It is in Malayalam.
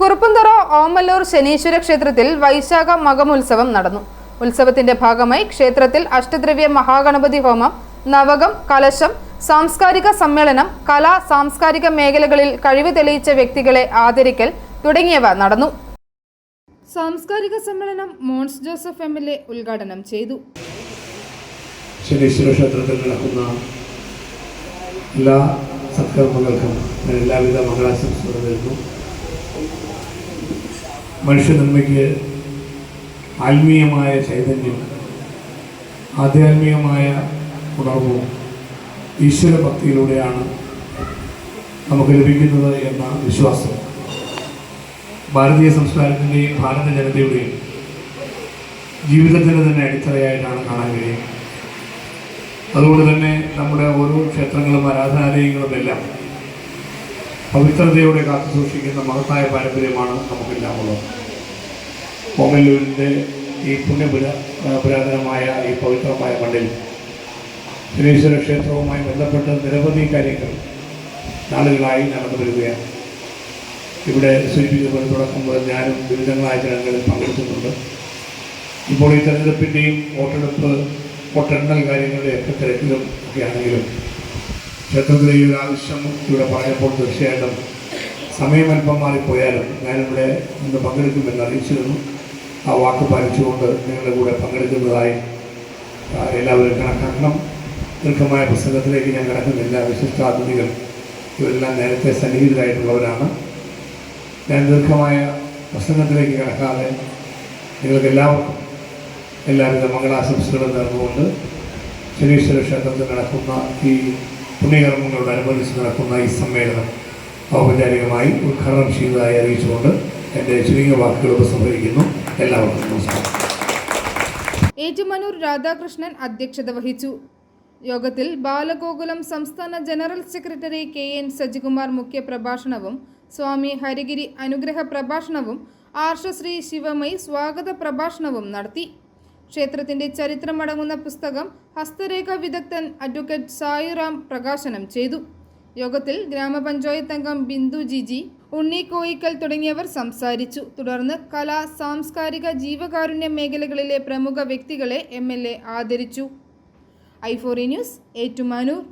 കുറുപ്പുംതുറ ഓമല്ലൂർ ശനീശ്വര ക്ഷേത്രത്തിൽ വൈശാഖ മകമുത്സവം നടന്നു. ഉത്സവത്തിന്റെ ഭാഗമായി ക്ഷേത്രത്തിൽ അഷ്ടദ്രവ്യ മഹാഗണപതി ഹോമം, നവകം, കലശം, സാംസ്കാരിക സമ്മേളനം, കലാ സാംസ്കാരിക മേഖലകളിൽ കഴിവ് തെളിയിച്ച വ്യക്തികളെ ആദരിക്കൽ തുടങ്ങിയവ നടന്നു. സാംസ്കാരിക സമ്മേളനം മോൻസ് ജോസഫ് MLA ഉദ്ഘാടനം ചെയ്തു. ശനീശ്വര ക്ഷേത്രത്തിൽ നടക്കുന്ന എല്ലാ സത്കർമ്മങ്ങൾക്കും എല്ലാവിധ മംഗളാശംസകൾ നേരുന്നു. മനുഷ്യനന്മയ്ക്ക് ആത്മീയമായ ചൈതന്യം, ആധ്യാത്മികമായ ഉണർവും ഈശ്വര ഭക്തിയിലൂടെയാണ് നമുക്ക് ലഭിക്കുന്നത് എന്ന വിശ്വാസം ഭാരതീയ സംസ്കാരത്തിൻ്റെയും ഭാരത ജനതയുടെയും ജീവിതത്തിൻ്റെ തന്നെ അടിത്തറയായിട്ടാണ് കാണാൻ കഴിയുന്നത്. അതുകൊണ്ട് തന്നെ നമ്മുടെ ഓരോ ക്ഷേത്രങ്ങളും ആരാധനാലയങ്ങളും എല്ലാം പവിത്രതയോടെ കാത്തു സൂക്ഷിക്കുന്ന മഹത്തായ പാരമ്പര്യമാണ് നമുക്കെല്ലാം ഉള്ളത്. ഓമല്ലൂരിൻ്റെ ഈ പുരാതനമായ ഈ പവിത്രമായ മണ്ണിൽ ശനീശ്വര ക്ഷേത്രവുമായി ബന്ധപ്പെട്ട് നിരവധി കാര്യങ്ങൾ നാളുകളായി നടന്നു വരികയാണ്. ഇവിടെ സൂചിപ്പിച്ചപ്പോൾ തുടക്കം മുതൽ ഞാനും വിവിധങ്ങളായ ചടങ്ങുകളിൽ പങ്കെടുക്കുന്നുണ്ട്. ഇപ്പോൾ ഈ തെരഞ്ഞെടുപ്പിൻ്റെയും വോട്ടെണ്ണൽ കാര്യങ്ങളുടെയൊക്കെ തിരക്കിലും ഒക്കെ ആണെങ്കിലും ക്ഷേത്രത്തിലെ ഈ ഒരു ആവശ്യം ഇവിടെ പറഞ്ഞപ്പോൾ തീർച്ചയായിട്ടും സമയമൽപ്പം മാറിപ്പോയാലും ഞാനിവിടെ ഇന്ന് പങ്കെടുക്കുമെന്ന് അറിയിച്ചിരുന്നു. ആ വാക്ക് പാലിച്ചുകൊണ്ട് നിങ്ങളുടെ കൂടെ പങ്കെടുക്കുന്നതായി എല്ലാവരും കണക്കാക്കണം. ദീർഘമായ പ്രസംഗത്തിലേക്ക് ഞാൻ കിടക്കുന്നില്ല. വിശിഷ്ടാതിഥികൾ ഇവരെല്ലാം നേരത്തെ സന്നിഹിതരായിട്ടുള്ളവരാണ്. ഞാൻ ദീർഘമായ പ്രസംഗത്തിലേക്ക് കിടക്കാതെ നിങ്ങൾക്ക് എല്ലാവർക്കും എല്ലാവിധ മംഗളാശംസകളും നേർന്നുകൊണ്ട് ശനീശ്വര ക്ഷേത്രത്തിൽ നടക്കുന്ന ഈ പുണ്യകർമ്മങ്ങളോടനുബന്ധിച്ച് നടക്കുന്ന ഈ സമ്മേളനം ഔപചാരികമായി ഉദ്ഘാടനം ചെയ്തതായി അറിയിച്ചുകൊണ്ട് എൻ്റെ ചുരുങ്ങിയ വാക്കുകൾ ഉപസംഹരിക്കുന്നു. എല്ലാവർക്കും നമസ്കാരം. ഏറ്റുമാനൂർ രാധാകൃഷ്ണൻ അധ്യക്ഷത വഹിച്ചു. യോഗത്തിൽ ബാലഗോകുലം സംസ്ഥാന ജനറൽ സെക്രട്ടറി KN സജികുമാർ മുഖ്യപ്രഭാഷണവും സ്വാമി ഹരിഗിരി അനുഗ്രഹ പ്രഭാഷണവും ആർഷശ്രീ ശിവമയി സ്വാഗത പ്രഭാഷണവും നടത്തി. ക്ഷേത്രത്തിന്റെ ചരിത്രമടങ്ങുന്ന പുസ്തകം ഹസ്തരേഖ വിദഗ്ധൻ അഡ്വക്കേറ്റ് സായിറാം പ്രകാശനം ചെയ്തു. യോഗത്തിൽ ഗ്രാമപഞ്ചായത്ത് അംഗം ബിന്ദു ജിജി, ഉണ്ണി കോയിക്കൽ തുടങ്ങിയവർ സംസാരിച്ചു. തുടർന്ന് കലാ സാംസ്കാരിക ജീവകാരുണ്യ മേഖലകളിലെ പ്രമുഖ വ്യക്തികളെ MLA ആദരിച്ചു. i4 news, Ettumanoor.